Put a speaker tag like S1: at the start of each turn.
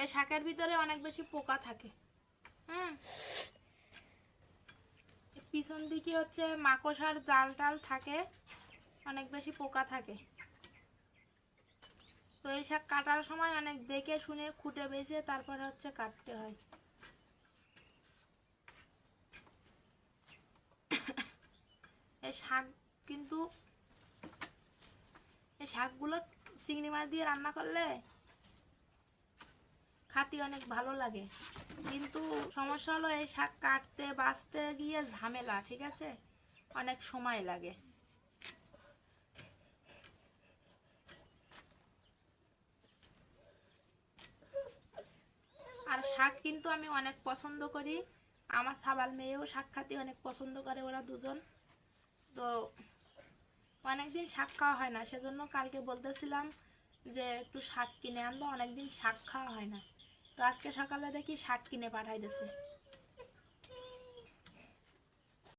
S1: এই শাকের ভিতরে অনেক বেশি পোকা থাকে। হ্যাঁ, পিছন দিকে হচ্ছে মাকড়সার জাল টাল থাকে, অনেক বেশি পোকা থাকে। তো এই শাক কাটার সময় অনেক দেখে শুনে খুঁটে বেছে তারপরে হচ্ছে কাটতে হয়। এই শাক কিন্তু এই শাকগুলো চিংড়ি মাছ দিয়ে রান্না করলে খাতি অনেক ভালো লাগে, কিন্তু সমস্যা হলো এই শাক কাটতে বাছতে গিয়ে ঝামেলা, ঠিক আছে, অনেক সময় লাগে। আর শাক কিন্তু আমি অনেক পছন্দ করি, আমার সাবাল মেয়েও শাক খাতে অনেক পছন্দ করে, ওরা দুজন। তো অনেকদিন শাক খাওয়া হয় না, সেজন্য কালকে বলতেছিলাম যে একটু শাক কিনে আনবো, অনেকদিন শাক খাওয়া হয় না। তো আজকে সকালে দেখি শাক কিনে পাঠাই দিয়েছে।